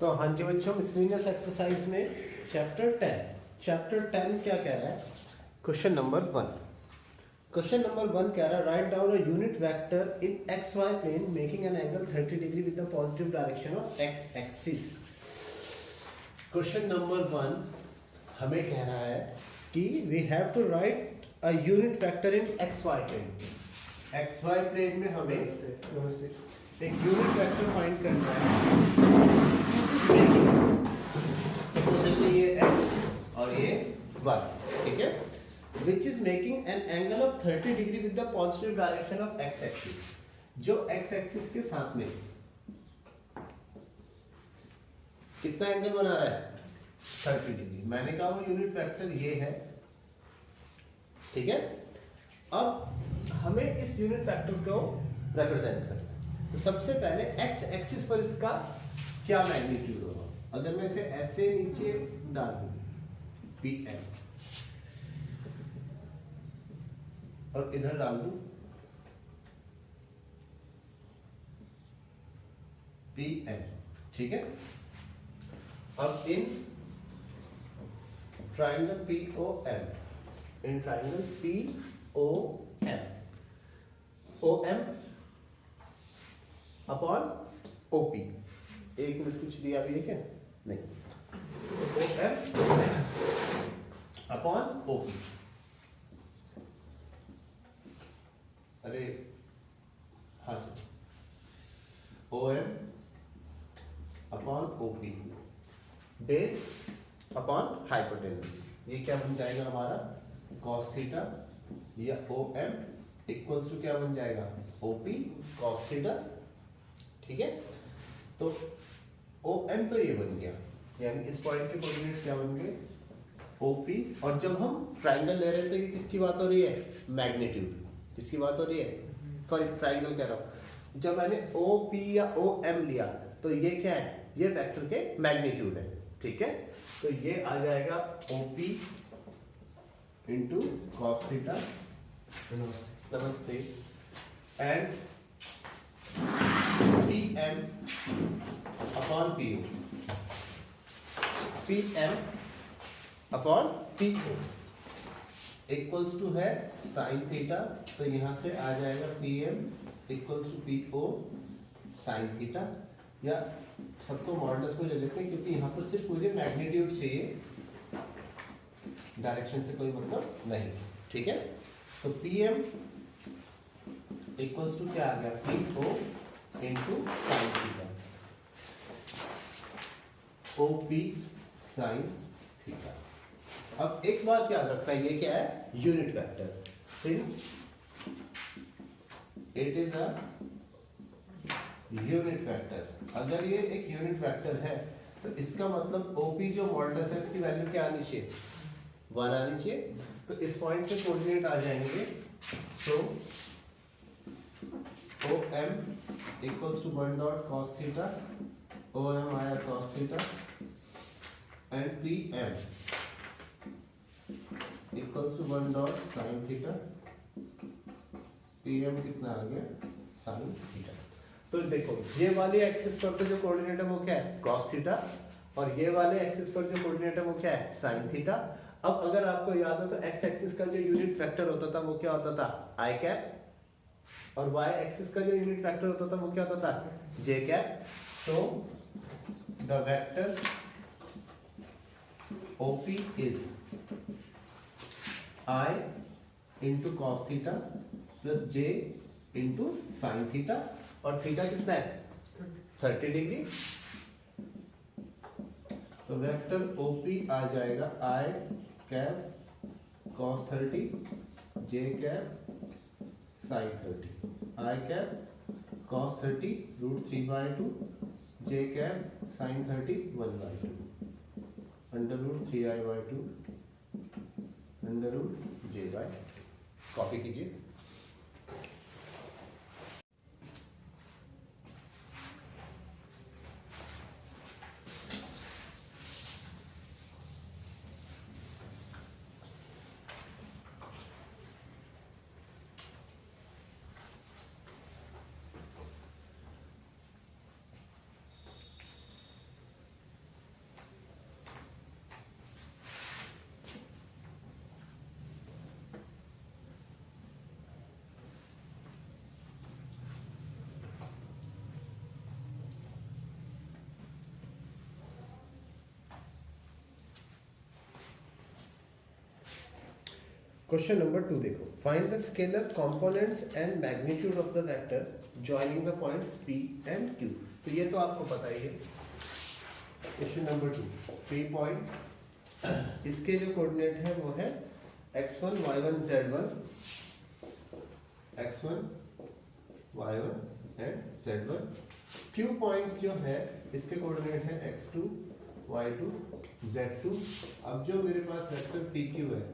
तो हाँ जी बच्चों, मिसलिनियस एक्सरसाइज में चैप्टर 10 क्या कह रहा है? क्वेश्चन नंबर 1 कह रहा है write down a unit vector in X Y plane making an angle 30 degree with the positive direction of X axis. Question number 1 हमें कह रहा है कि we have to write a unit vector in X Y plane. X Y plane में हमें एक unit vector find करना है। ये x और ये y, ठीक है, which is making an angle of 30 degree with the positive direction of x axis. जो x एक्सिस के साथ में कितना एंगल बना रहा है? 30 डिग्री। मैंने कहा वो यूनिट वेक्टर ये है, ठीक है। अब हमें इस यूनिट वेक्टर को रिप्रेजेंट करना है। तो सबसे पहले x एक्सिस पर इसका क्या मैग्नीट्यूड होगा? अगर मैं इसे ऐसे नीचे डाल दूं Pm और इधर डाल दूं Pm, ठीक है। अब in triangle POM OM upon OP, एक मिनट कुछ दिया भी है क्या? नहीं, OM अपॉन OP। अरे हाँ, OM upon OP base upon hypotenuse. ये क्या बन जाएगा हमारा? cos थीटा, या OM इक्वल्स टू क्या बन जाएगा? OP cos थीटा, ठीक है। तो OM तो ये बन गया, यानी इस पॉइंट के कोऑर्डिनेट क्या बन गए? OP। और जब हम ट्राइंगल ले रहे थे, कि किसकी बात हो रही है? मैग्नीट्यूड। किसकी बात हो रही है? सॉरी, ट्राइंगल कह रहा हूं। जब मैंने OP या OM लिया तो ये क्या है? ये वेक्टर के मैग्नीट्यूड है, ठीक है। तो ये आ जाएगा OP इंटू cos थीटा, नमस्ते, and PM upon PO, PM upon PO equals to है साइन थीटा। तो यहां से आ जाएगा PM equals to PO sine theta, या सबको मॉडुलस में ले लेते हैं क्योंकि यहाँ पर सिर्फ मुझे मैग्नीट्यूड चाहिए, डायरेक्शन से कोई मतलब नहीं, ठीक है। तो PM इक्वल्स टू क्या आ गया? PO into sine theta, OP sine theta. अब एक बात याद रखना है, ये क्या है? Unit vector. Since it is a unit vector, अगर ये एक यूनिट वेक्टर है तो इसका मतलब OP जो मॉडुलस है इसकी वैल्यू क्या आनी चाहिए? 1 आनी चाहिए। तो इस पॉइंट के कोऑर्डिनेट आ जाएंगे, तो OM equals to 1 dot cos theta, OM आया cos theta, and PM equals to 1 dot sin theta, PM कितना आ गया? sin theta. तो देखो, ये वाली एक्सिस पर तो जो कोऑर्डिनेट है वो क्या है? cos थीटा, और ये वाले एक्सिस पर जो कोऑर्डिनेट है वो क्या है? sin theta. अब अगर आपको याद हो तो x एक्सिस का जो यूनिट वेक्टर होता था वो क्या होता था? i कैप, और y एक्सिस का जो यूनिट वेक्टर होता था वो क्या होता था? j cap. तो the vector OP is I into cos theta plus j into sine theta, और थीटा कितना है? 30 डिग्री। तो वेक्टर OP आ जाएगा I cap cos 30, j cap sin 30, I cap cos 30 √3/2, j cap sin 30 1/2, under root 3i/2 under root j/, copy कीजिए। Question number 2 देखो, find the scalar components and magnitude of the vector joining the points P and Q। तो ये तो आपको पता ही है। Question number 2, P point, इसके जो कोऑर्डिनेट है वो है x1 y1 z1, x1 y1 and z1। Q point जो है इसके कोऑर्डिनेट है x2 y2 z2। अब जो मेरे पास वेक्टर PQ है,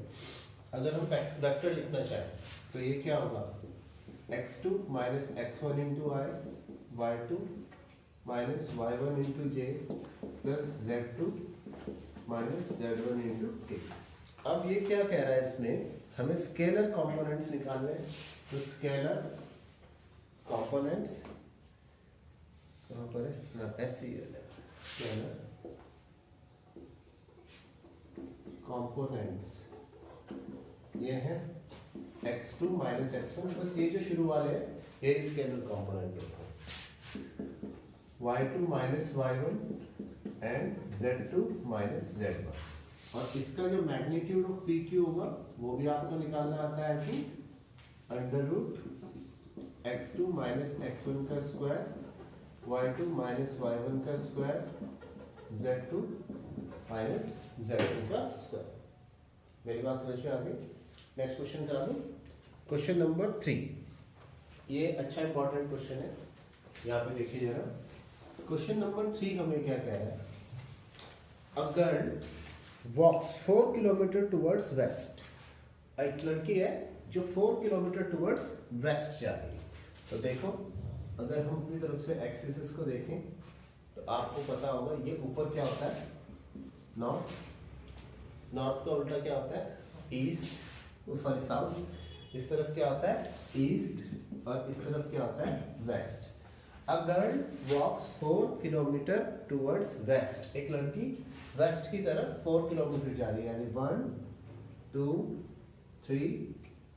अगर हम वेक्टर लिखना चाहें तो ये क्या होगा, x2 minus x1 into I, y2 minus y1 into J plus z2 minus z1 into K. अब ये क्या कह रहा है, इसमें हमें स्केलर कंपोनेंट्स निकालने हैं। तो स्केलर कंपोनेंट्स कहाँ पर है ना, SCL है, स्केलर कंपोनेंट्स ये है x2 माइनस x1, बस ये जो शुरू वाले हैं ये स्केलर कंपोनेंट होता है, y2 minus y1 and z2 minus z1। और इसका जो मैग्नीट्यूड ऑफ PQ होगा वो भी आपको निकालना आता है कि under root x2 minus x1 का स्क्वायर, y2 माइनस y1 का स्क्वायर, z2 माइनस z2 का स्क्वायर। मेरी बात समझ में आ गई? नेक्स्ट क्वेश्चन करा दूं। क्वेश्चन नंबर 3, ये अच्छा इंपॉर्टेंट क्वेश्चन है, यहाँ पे देखिए जरा। क्वेश्चन नंबर 3 हमें क्या कह रहा है, a girl walks 4 kilometre towards west. एक लड़की है जो 4 किलोमीटर टुवर्ड्स वेस्ट जा रही है। तो देखो, अगर हम अपनी तरफ से एक्सिस को देखें तो आपको पता होगा ये ऊपर क्या होता है, नॉर्थ, नॉर्थ का उल्टा क्या होता है, ईस्ट, सॉरी साउथ। इस तरफ क्या होता है, ईस्ट, और इस तरफ क्या होता है, west. A girl walks 4 kilometre towards west. एक लड़की वेस्ट की तरफ 4 किलोमीटर जा रही है, यानी 1 2 3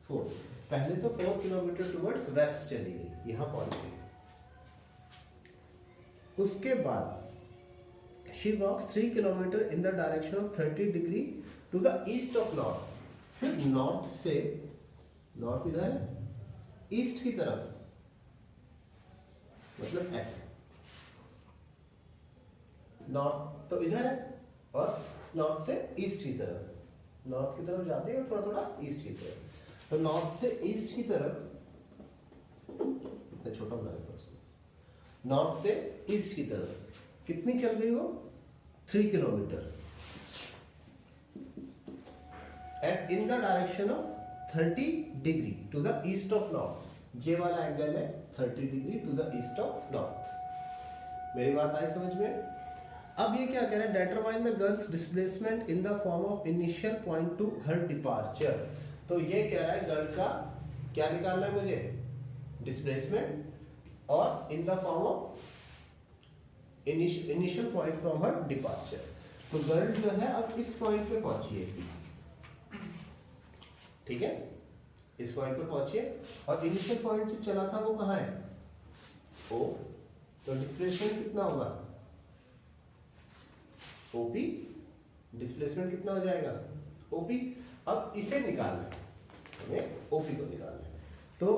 4। पहले तो 4 किलोमीटर टुवर्ड्स वेस्ट चली गई, यहां पहुंच गई। उसके बाद she walks 3 kilometre in the direction of 30 degree to the east of north. फिर नॉर्थ से, नॉर्थ इधर है, ईस्ट की तरफ, मतलब ऐसे, नॉर्थ तो इधर है और नॉर्थ से ईस्ट की तरफ, नॉर्थ की तरफ जाते हैं और थोड़ा थोड़ा ईस्ट की तरफ। तो नॉर्थ से ईस्ट की तरफ, इतना छोटा बना देता उसको, नॉर्थ से ईस्ट की तरफ कितनी चल गई वो, 3 kilometre, and in the direction of 30 degree to the east of north. जे वाला एंगल है 30 degree to the east of north. मेरी बात आई समझ में? अब ये क्या कह रहा है, determine the girl's displacement in the form of initial point to her departure. तो ये कह रहा है गर्ल का क्या निकालना है मुझे, डिस्प्लेसमेंट, और इन the form of initial point from her departure. तो गर्ल जो है अब इस पॉइंट पे पहुंची है, ठीक है, इस पॉइंट पे पहुंचिए, और इनिशियल पॉइंट जो चला था वो कहां है, O। तो डिस्प्लेसमेंट कितना होगा, OP। डिस्प्लेसमेंट कितना हो जाएगा, OP। अब इसे निकालना है हमें, OP को निकालना है। तो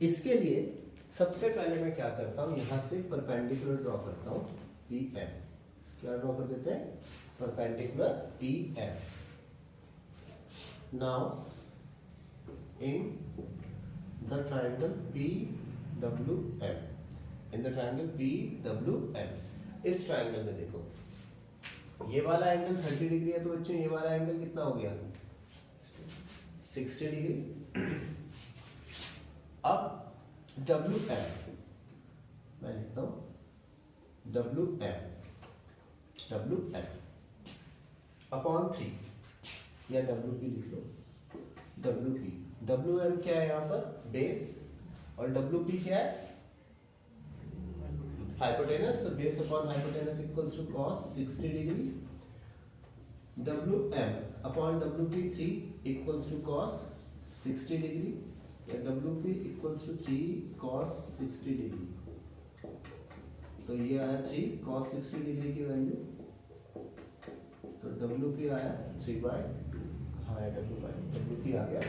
इसके लिए सबसे पहले मैं क्या करता हूं, यहां से परपेंडिकुलर ड्रॉ करता हूं, PM। क्या ड्रॉ कर देते हैं, perpendicular PM। Now in the triangle PWM, in the triangle PWM, इस ट्राइंगल में देखो, ये वाला एंगल 30 डिग्री है, तो बच्चों ये वाला एंगल कितना हो गया, 60 डिग्री। अब WM मैं लिखता हूं, WM अपॉन 3, या WP लिख लो, WP। WM क्या है यहाँ पर, बेस, और WP क्या है, हाइपोटेनस। तो base upon hypotenuse equals to cos 60 degree. WM upon WP 3 equals to cos 60 degree, या WP equals to 3 cos 60 degree. तो ये आया 3 cos 60 डिग्री की वैल्यू, तो WP आया 3/2 हाँ WP आ गया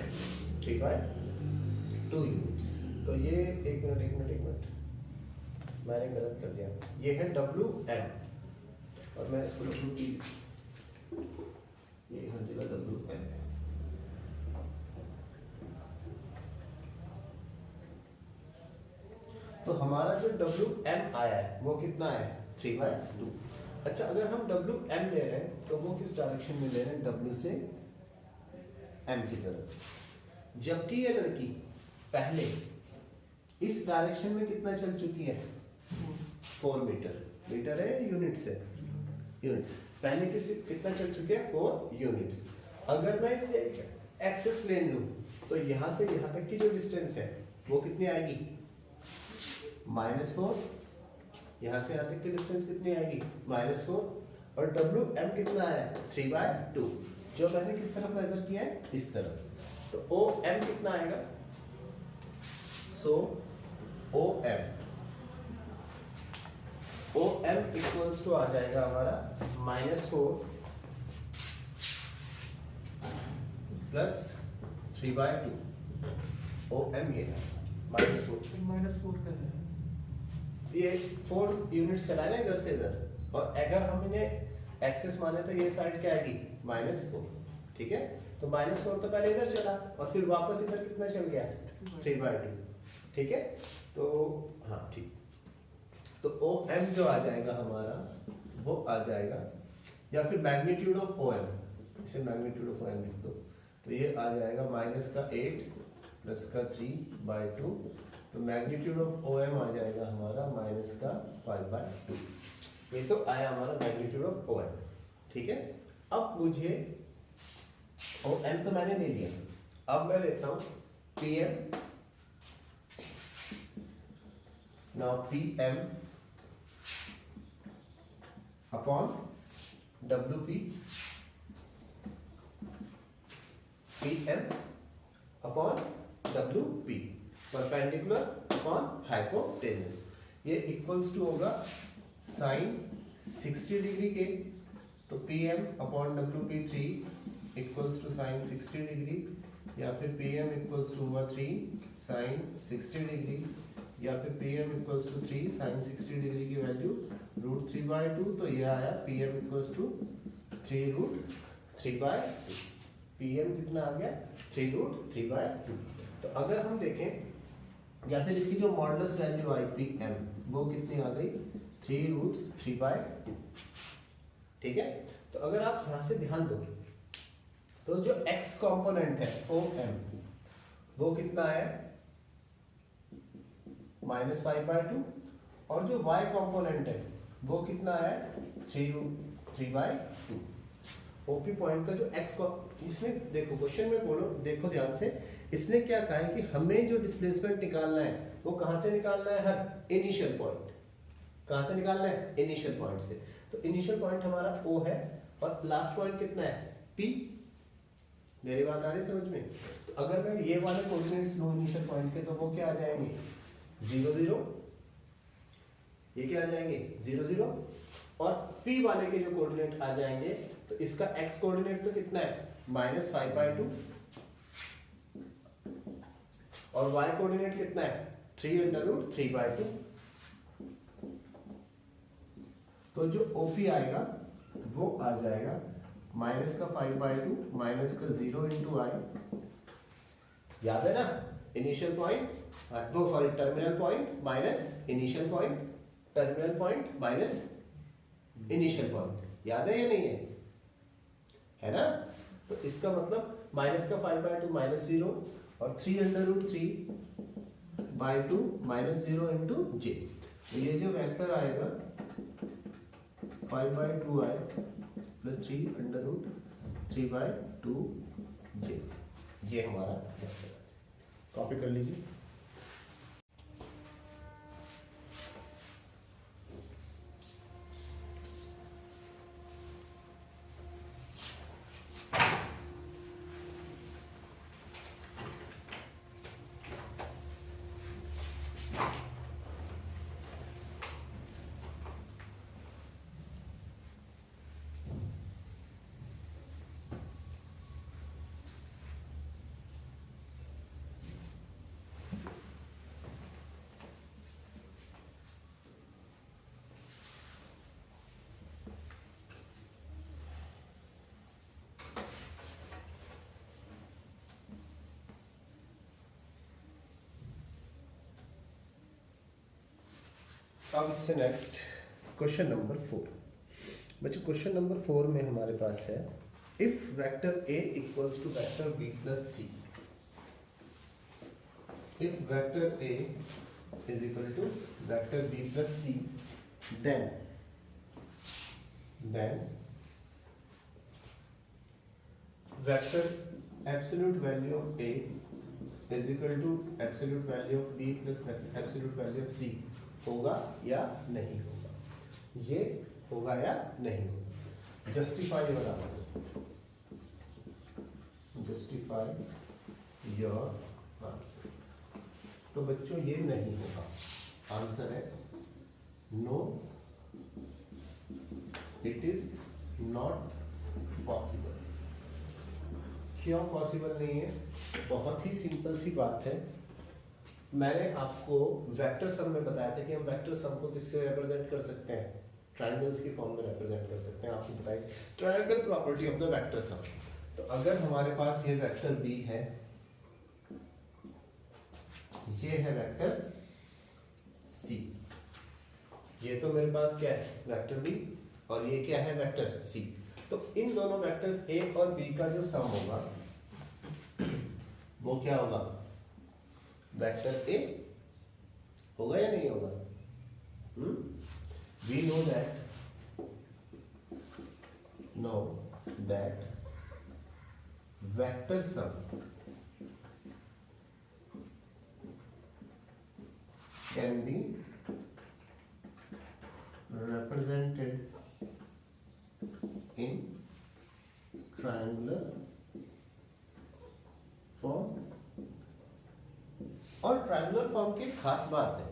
3/2 यूनिट्स। तो ये एक मिनट मैंने गलत कर दिया, ये है WM और मैं इसको WP, ये हर जगह WM है। तो हमारा जो WM आया है वो कितना है 3/2। अच्छा, अगर हम WM ले रहे हैं तो वो किस डायरेक्शन में ले रहे हैं, W से M की तरफ, जबकि ये लड़की पहले इस डायरेक्शन में कितना चल चुकी है 4 मीटर, मीटर है यूनिट से, यूनिट पहले कितना चल चुके हैं 4 यूनिट्स। अगर मैं इसे एक्सिस प्लेन लूं तो यहां से यहां तक की जो डिस्टेंस है वो कितनी आएगी -4, यहां से यहां तक की डिस्टेंस कितनी आएगी -4, और WM कितना आया 3/2, जो मैंने किस तरफ मेजर किया है इस तरफ। तो OM कितना आएगा, सो OM इक्वल्स टू आ जाएगा हमारा -4 प्लस 3/2। OM ये है -4 का है, ये 4 यूनिट्स चला ना इधर से इधर, और अगर हम इन्हें एक्सेस माने तो ये साइड क्या आएगी -4, ठीक है। तो -4 तो पहले इधर चला और फिर वापस इधर कितना चल गया 3/2, ठीक है। तो हाँ ठीक, तो OM जो आ जाएगा हमारा वो आ जाएगा, या फिर मैग्नीट्यूड ऑफ OM, इसे मैग्नीट्यूड ऑफ OM लिख दो, तो ये आ जाएगा -8 प्लस का 3/2, तो मैग्नीट्यूड ऑफ OM आ जाएगा हमारा -5/2। ये तो आया हमारा मैग्नीट्यूड ऑफ OM, ठीक है। अब मुझे OM तो मैंने ले लिया, अब मैं लेता हूं PM। Now PM upon WP, PM upon WP, perpendicular upon hypotenuse, ये इक्वल्स टू होगा साइन 60 डिग्री के, तो PM upon WP 3 equals to sine 60 degree, या फिर PM इक्वल्स टू होगा 3 साइन 60 डिग्री, या फिर PM equals to 3 sine 60 degree की वैल्यू √3/2, तो ये आया PM इक्वल्स टू 3√3/2। PM कितना आ गया 3√3/2। तो अगर हम देखें, या फिर इसकी जो मॉडुलस वैल्यू आई PM वो कितनी आ गई 3√3/2, ठीक है। तो अगर आप यहां से ध्यान दो तो जो x कंपोनेंट है OM वो कितना है -5/2, और जो y कंपोनेंट है वो कितना है 3√3/2। OP पॉइंट का जो x को, इसने देखो क्वेश्चन में बोलो, देखो ध्यान से, इसने क्या कहा है कि हमें जो डिस्प्लेसमेंट निकालना है वो कहां से निकालना है, हर इनिशियल पॉइंट, कहां से निकालना है इनिशियल पॉइंट से। तो इनिशियल पॉइंट हमारा O है और लास्ट पॉइंट कितना है P, मेरी बात आ रही समझ में। तो अगर मैं ये वाले कोऑर्डिनेट्स लूं इनिशियल पॉइंट के, तो वो क्या आ जाएंगे 0 0, ये क्या आ जाएंगे 0 0, और P वाले के जो कोऑर्डिनेट आ जाएंगे तो इसका x कोऑर्डिनेट तो कितना है -5/2, और y कोऑर्डिनेट कितना है 3√3/2। तो जो OP आएगा वो आ जाएगा -5/2 -0 into I, याद है ना, इनिशियल पॉइंट वो sorry terminal point minus initial point, terminal point minus initial point, याद है या नहीं है ना। तो इसका मतलब -5/2 -0 और 3√3/2 -0 into j, तो ये जो वेक्टर आएगा 5/2i प्लस 3√3/2j, ये हमारा वेक्टर। कॉपी कर लीजिए। अब इससे नेक्स्ट क्वेश्चन नंबर 4। बच्चों क्वेश्चन नंबर 4 में हमारे पास है if vector A equals to vector B plus C, if vector A is equal to vector B plus C, then vector absolute value of A is equal to absolute value of B plus absolute value of C होगा या नहीं होगा, ये होगा या नहीं होगा। Justify your answer, justify your answer. तो बच्चों ये नहीं होगा, आंसर है no, it is not possible. क्यों पॉसिबल नहीं है? बहुत ही सिंपल सी बात है। मैंने आपको वेक्टर सम में बताया था कि हम वेक्टर सम को किससे रिप्रेजेंट कर सकते हैं, ट्रायंगल्स की फॉर्म में रिप्रेजेंट कर सकते हैं। आपको बताइए triangle property of the vector sum. तो अगर हमारे पास ये वेक्टर बी है, ये है वेक्टर सी, ये तो मेरे पास क्या है वेक्टर बी, और ये क्या है वेक्टर सी। तो इन दोनों वेक्टर्स ए और बी का जो सम होगा वो क्या होगा, वेक्टर ए होगा या नहीं होगा? We know that vector sum can be represented in triangular form। और ट्रायंगुलर फॉर्म की खास बात है,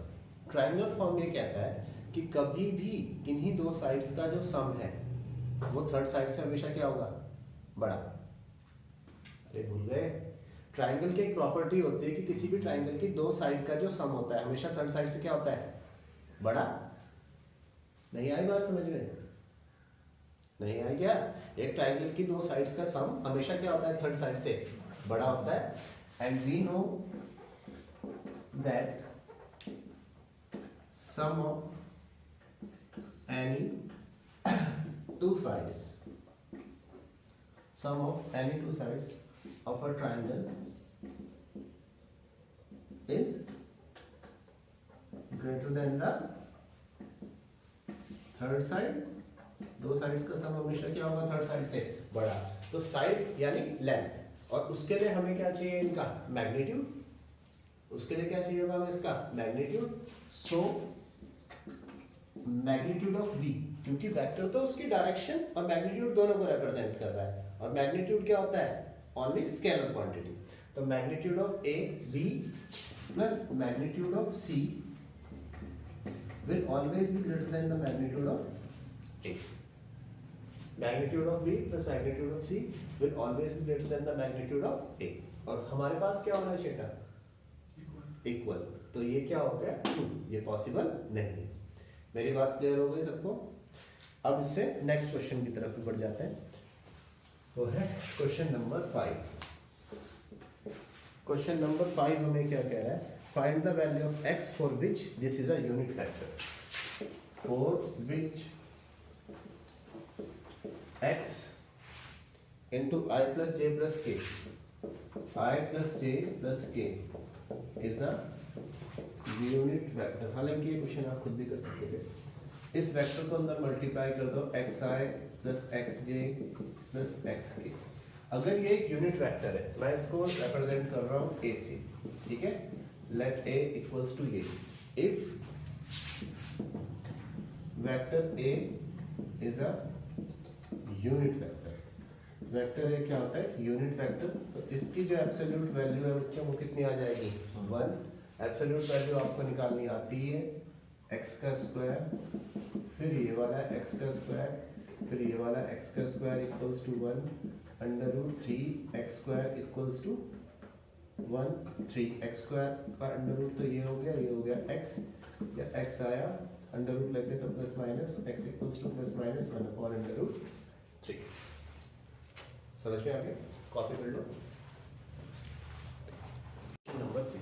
ट्रायंगुलर फॉर्म ये कहता है कि कभी भी किन्हीं दो साइड्स का जो सम है वो थर्ड साइड से हमेशा क्या होगा, बड़ा। अरे भूल गए, ट्रायंगल की एक प्रॉपर्टी होती है कि किसी भी ट्रायंगल की दो साइड का जो सम होता है हमेशा थर्ड साइड से क्या होता है, बड़ा। नहीं आई बात समझ में? नहीं आई क्या? एक ट्रायंगल की दो साइड्स का सम हमेशा क्या होता है, थर्ड साइड से बड़ा होता है। And we know that sum of any two sides, sum of any two sides of a triangle is greater than the third side. दो साइड्स का सम हमेशा क्या होगा, थर्ड साइड से बड़ा। तो साइड यानी लेंथ, और उसके लिए हमें क्या चाहिए, इनका मैग्नीट्यूड। उसके लिए क्या चाहिए होगा हमें, इसका magnitude. So magnitude of v, क्योंकि वेक्टर तो उसकी डायरेक्शन और मैग्नीट्यूड दोनों को रिप्रेजेंट कर रहा है, और मैग्नीट्यूड क्या होता है, ओनली स्केलर क्वांटिटी। तो magnitude of a b plus magnitude of c will always be greater than the magnitude of A. Magnitude of B plus magnitude of C will always be greater than the magnitude of A. और हमारे पास क्या होना चाहिए था, equal. तो ये क्या हो गया, ये पॉसिबल नहीं है। मेरी बात क्लियर हो गई सबको? अब इससे नेक्स्ट क्वेश्चन की तरफ बढ़ जाते हैं, वो है क्वेश्चन नंबर 5। क्वेश्चन नंबर 5 हमें क्या कह रहा है, find the value of x for which this is a unit vector, for which x into I plus j plus k, I plus j plus k is a unit vector। हालांकि ये question आप खुद भी कर सकते थे। इस vector को अंदर मल्टीप्लाई कर दो, xi plus xj plus xk। अगर ये एक यूनिट वेक्टर है, मैं इसको रिप्रेजेंट कर रहा हूँ a से, ठीक है। Let a equals to a. If vector a is a unit vector, vector a क्या होता है, यूनिट वेक्टर। तो इसकी जो एब्सोल्यूट वैल्यू है बच्चों वो कितनी आ जाएगी, 1। एब्सोल्यूट वैल्यू आपको निकालनी आती है x का स्क्वायर, फिर ये वाला x का स्क्वायर, फिर ये वाला x का square equals to 1 under root 3x square equals to 1 3x square का अंडर रूट, तो ये हो गया, ये हो गया x, या x आया अंडर रूट लेते तो plus minus x equals to plus minus 1 upon under root 3। समझ में आ गया? कॉपी कर लो। Number 6,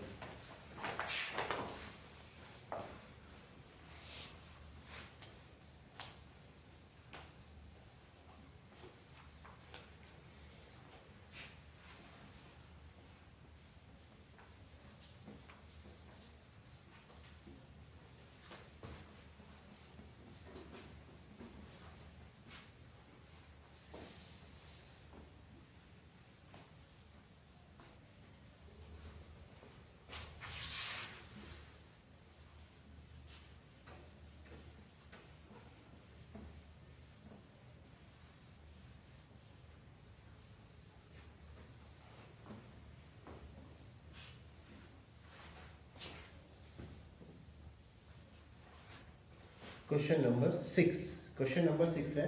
question number 6। Question number 6 है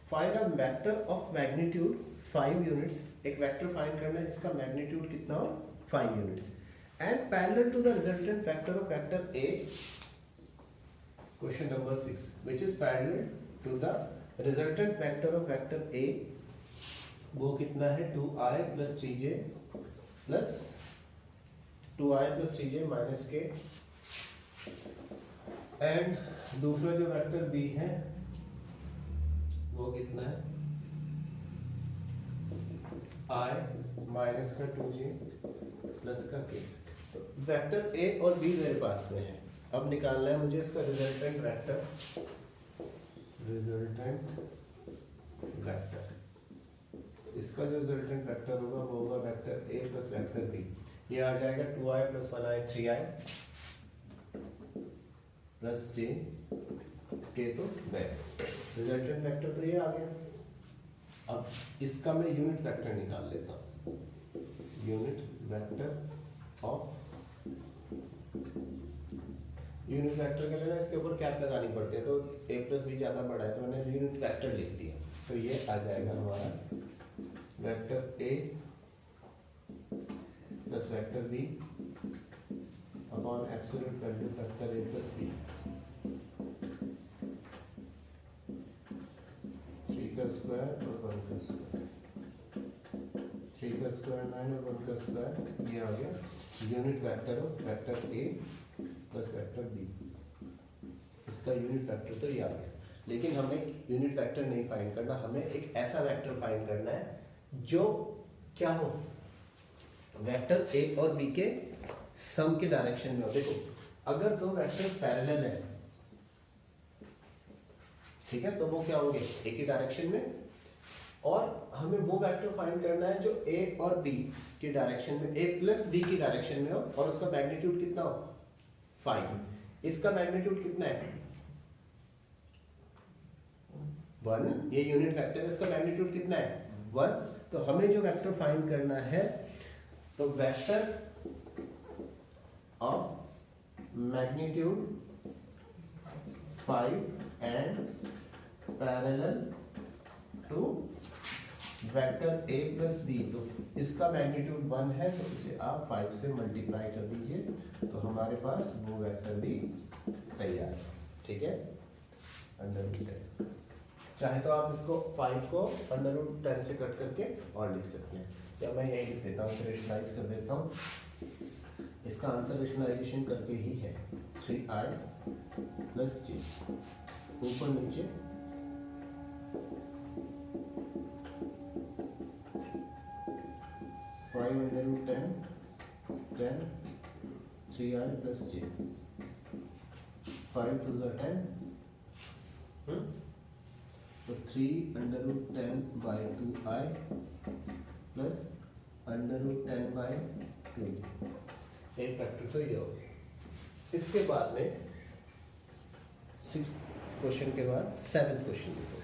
find a vector of magnitude 5 units. एक वेक्टर फाइंड करना है जिसका मैग्नीट्यूड कितना हो 5 units and parallel to the resultant vector of vector A. Question number 6 which is parallel to the resultant vector of vector ए। वो कितना है 2i plus 3j plus 2i plus 3j minus के and दूसरा जो vector b है वो कितना है i माइनस का 2j प्लस का k। तो वेक्टर a और b मेरे पास में है। अब निकालना है मुझे इसका रिजल्टेंट वेक्टर। इसका जो रिजल्टेंट वेक्टर होगा वो होगा vector a plus vector b। ये आ जाएगा 2i plus 1i 3i plus j k। तो गए रिजल्टेंट वेक्टर तो ये आ गया। अब इसका मैं यूनिट वेक्टर निकाल लेता हूँ। Unit vector of unit vector के लिए ना इसके ऊपर कैप लगानी पड़ती है, तो a प्लस b ज़्यादा बड़ा है तो मैंने यूनिट वेक्टर लिख दिया। तो ये आ जाएगा हमारा vector a plus vector b upon absolute value vector a plus b। 3 का स्क्वायर और 1 का स्क्वायर, 3 का स्क्वायर 9 और 1 का स्क्वायर। ये आ गया unit vector of vector a plus vector b। इसका यूनिट वेक्टर तो ये आ गया। लेकिन हमें यूनिट वेक्टर नहीं फाइंड करना, हमें एक ऐसा वेक्टर फाइंड करना है जो क्या हो वेक्टर a और b के सम के डायरेक्शन में हो। देखो अगर दो वेक्टर पैरेलल है, ठीक है, तो वो क्या होंगे एक ही डायरेक्शन में। और हमें वो वेक्टर फाइंड करना है जो a और b की डायरेक्शन में, a प्लस b की डायरेक्शन में हो और उसका मैग्नीट्यूड कितना हो 5। इसका मैग्नीट्यूड कितना है 1। ये यूनिट वेक्टर है, इसका मैग्नीट्यूड कितना है 1। तो हमें जो वेक्टर फाइंड करना है तो vector of magnitude 5 and parallel to vector a plus b। तो इसका मैग्नीट्यूड 1 है तो इसे आप 5 से मल्टीप्लाई कर दीजिए तो हमारे पास वो वेक्टर भी तैयार है। ठीक है, अंडर रूट 10। चाहे तो आप इसको 5 को अंडर रूट 10 से कट करके और लिख सकते हैं, या मैं यही लिख देता हूँ, रेशनलाइज कर देता हूँ। इसका आंसर रेशनलाइजेशन करके ही है 3i प्लस j ऊपर नीचे 5 under root 10 3i plus j 5 to the 10 तो 3 under root 10 by 2i plus under root 10 by 2। एक फैक्टर तो ये हो गया। इसके बाद में 6 क्वेश्चन के बाद 7th क्वेश्चन देखो।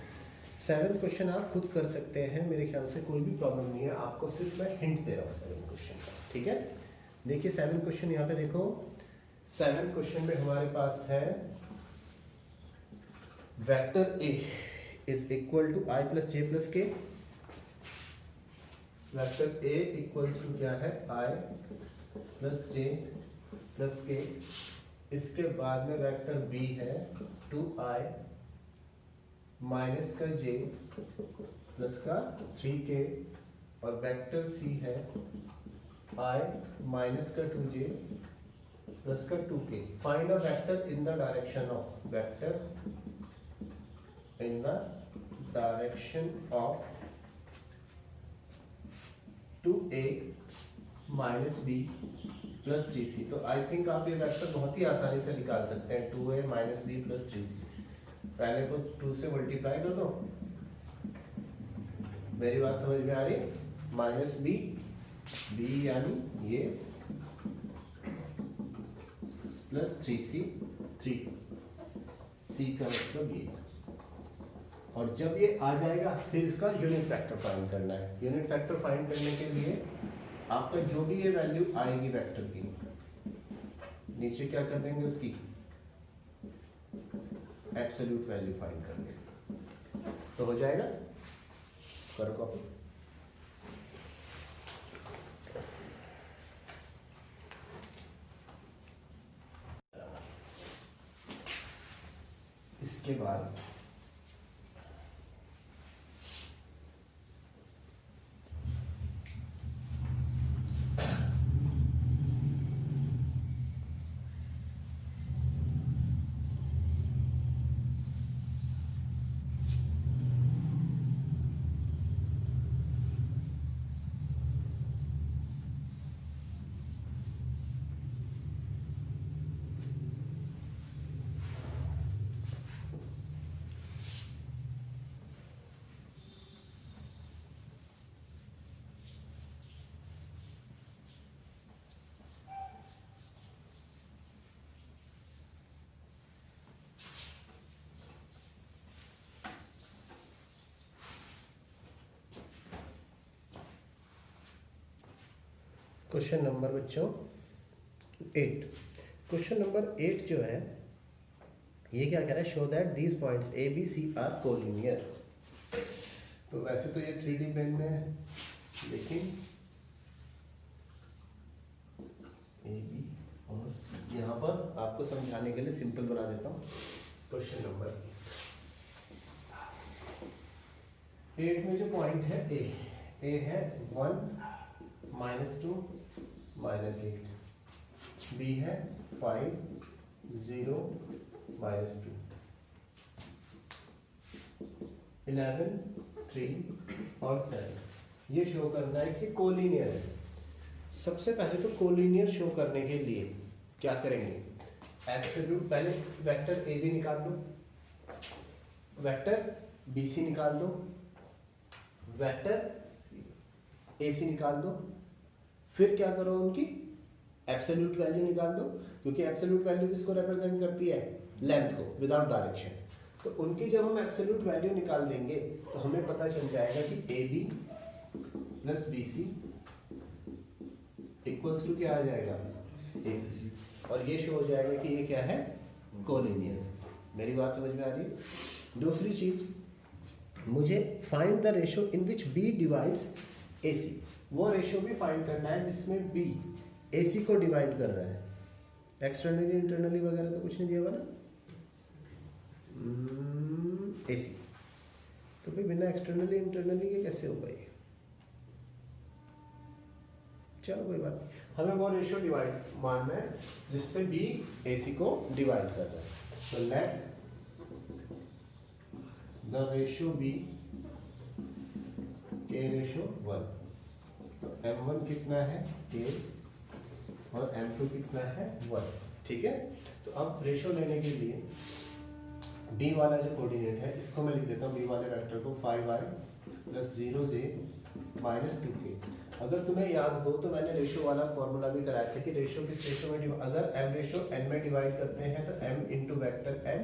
7th क्वेश्चन आप खुद कर सकते हैं, मेरे ख्याल से कोई भी प्रॉब्लम नहीं है, आपको सिर्फ मैं हिंट दे रहा हूँ 7th क्वेश्चन का। ठीक है, देखिए 7th क्वेश्चन यहाँ पे देखो। 7th क्वेश्चन में हमारे पास है vector a is equal to i plus j plus k। Vector a equals to क्या है i plus j plus k। इसके बाद में वेक्टर b है 2i माइनस का j प्लस का 3k और वेक्टर c है i माइनस का 2j प्लस का 2k। Find a vector in the direction of vector in the direction of 2a minus b plus 3c। तो I think आप ये vector बहुत ही आसानी से निकाल सकते हैं 2a minus b plus 3c। पहले को 2 से मल्टीप्लाई कर दो, मेरी बात समझ में आ रही है। माइनस b यानी ये प्लस 3c 3c का मतलब ये। और जब ये आ जाएगा फिर इसका यूनिट फैक्टर फाइंड करना है। यूनिट फैक्टर फाइंड करने के लिए आपका जो भी ये वैल्यू आएगी वेक्टर की, नीचे क्या कर देंगे उसकी एब्सोल्यूट वैल्यू फाइंड करनी। तो हो जाएगा, करो कॉपी। इसके बाद क्वेश्चन नंबर बच्चों 8, क्वेश्चन नंबर 8 जो है ये क्या कह रहा है, show that these points A B C are collinear. तो वैसे तो ये 3D प्लेन में है, लेकिन ए बी और सी, यहाँ पर आपको समझाने के लिए सिंपल बना देता हूँ। क्वेश्चन नंबर 8 में जो पॉइंट है ए है 1 -2 -8, बी है 5 0 -2, 11 3 और 7। ये शो करना है कि कोलिनियर है। सबसे पहले तो कोलिनियर शो करने के लिए क्या करेंगे, एब्सोल्यूट, पहले वेक्टर ए बी निकाल दो, वेक्टर बी सी निकाल दो, वेक्टर ए सी निकाल दो, फिर क्या करो, उनकी एब्सोल्यूट वैल्यू निकाल दो, क्योंकि एब्सोल्यूट वैल्यू किसको रिप्रेजेंट करती है, लेंथ को, विदाउट डायरेक्शन। तो उनकी जब हम एब्सोल्यूट वैल्यू निकाल देंगे तो हमें पता चल जाएगा कि A B plus B C equals to क्या आ जाएगा, ए सी, और ये शो हो जाएगा कि ये क्या है, कोलिनियर। मेरी बात समझ में आ रही है। दूसरी चीज, मुझे find the ratio in which B divides A C, वो रेशियो भी फाइंड करना है जिसमें बी ए सी को डिवाइड कर रहा है। एक्सटर्नली इंटरनली वगैरह तो कुछ नहीं दिया हुआ ना, ए सी, तो भाई बिना एक्सटर्नली इंटरनली के कैसे होगा ये, चलो कोई बात नहीं, हमें वो रेशियो डिवाइड मानना है जिससे बी ए सी को डिवाइड कर रहा है। तो let the ratio B A ratio 1, तो m1 कितना है a और m2 कितना है 1, ठीक है। तो अब रेशियो लेने के लिए b वाला जो कोऑर्डिनेट है इसको मैं लिख देता हूँ, b वाले वेक्टर को 5i + 0j - 2k। अगर तुम्हें याद हो तो मैंने रेशियो वाला फॉर्मूला भी कराया था कि रेशियो किस रेशियो में, अगर m रेशियो n में डिवाइड करते हैं तो m इंटू वैक्टर n,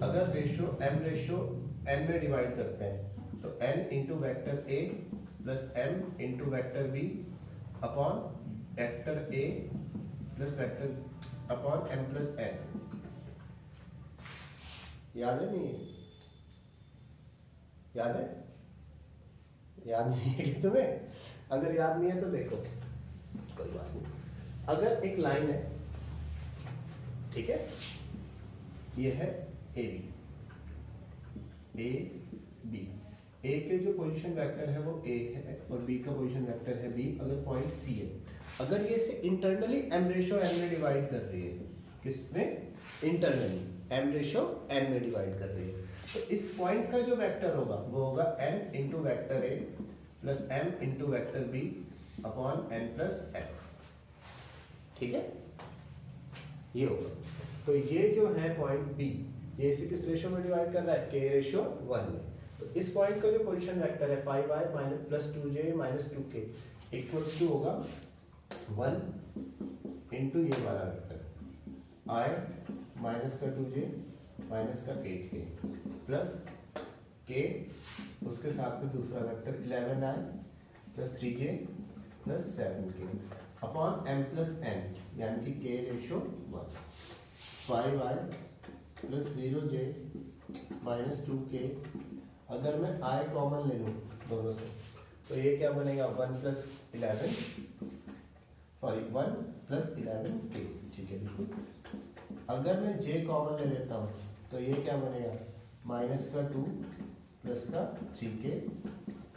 अगर रेशियो m रेशियो n में डिवाइड करते हैं तो n into vector a plus m into vector b upon vector a plus vector upon m plus n। याद है नहीं, याद है, याद नहीं है कि तुम्हें? अगर याद नहीं है तो देखो, कोई बात नहीं। अगर एक लाइन है, ठीक है, ये है ए बी, ए के जो पोजीशन वेक्टर है वो ए है और बी का पोजीशन वेक्टर है बी। अगर पॉइंट सी है, अगर ये से इंटरनली m रेशियो n में डिवाइड कर रही है, किसमें, इंटरनली m रेशियो n में डिवाइड कर रही है, तो इस पॉइंट का जो वेक्टर होगा वो होगा n into vector a plus m into vector b upon n plus n, ठीक है, ये होगा। तो ये जो है पॉइंट b, ये इसे किस रेशियो में डिवाइड कर रहा है, k रेशियो 1 में। तो इस पॉइंट का जो पोजीशन वेक्टर है 5i + 2j - 2k equals to होगा 1 इंटू ये वाला वेक्टर i माइनस का 2j माइनस का 8k प्लस k, उसके साथ में दूसरा vector 11i + 3j + 7k। Upon m plus n यानी कि k ratio 1, 5i plus 0j minus 2k। अगर मैं i कॉमन ले लूँ दोनों से तो ये क्या बनेगा 1 प्लस 11 सॉरी 1 प्लस 11k, ठीक है बिल्कुल। अगर मैं j कॉमन ले लेता हूँ तो ये क्या बनेगा माइनस का 2 प्लस का 3k,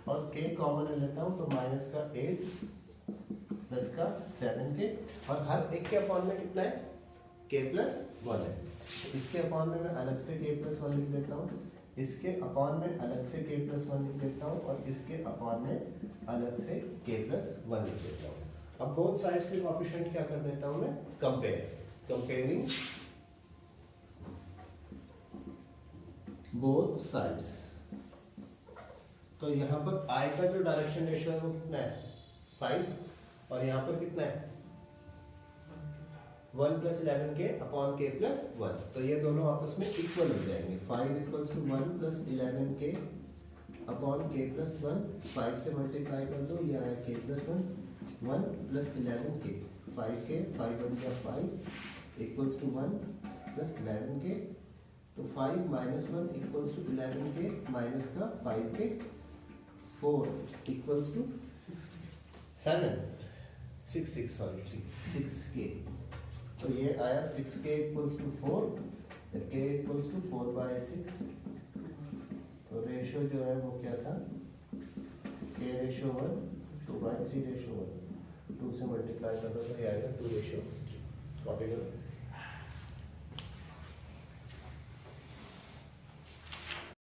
और k कॉमन ले लेता हूँ तो माइनस का 8 प्लस का 7k, और हर एक के अपॉन में कितना है k प्लस 1 है। तो इसके अपॉन में मैं अलग से k प्लस 1 लिख देता हूँ, इसके अपॉन में अलग से k प्लस 1 लिख देता हूँ, और इसके अपॉन में अलग से k प्लस 1 लिख देता हूँ। अब बोथ साइड्स के कोएफिशिएंट क्या कर देता हूँ मैं कंपेयरिंग बोथ साइड्स। तो यहाँ पर i का जो डायरेक्शन रेशियो है वो कितना है 5, और यहाँ पर कितना है 1 प्लस 11k अपॉन k प्लस 1। तो ये दोनों आपस में इक्वल हो जाएंगे। 5 इक्वल्स टू 1 प्लस 11k अपॉन k प्लस 1, 5 से मल्टीप्लाई कर दो, ये आया k प्लस 1, 1 प्लस 11k, 5k, 5 1 का 5 इक्वल्स टू 1 प्लस 11k, तो 5 minus 1 equals to 11k minus का 5k, 4 इक्वल्स टू 6k। तो ये आया 6k equals to 4, k equals to 4/6। तो रेशियो जो है वो क्या था k रेशियो 1, 2/3 रेशियो 1, 2 से मल्टीप्लाई कर दो तो ये आएगा 2/3। कॉपी करो।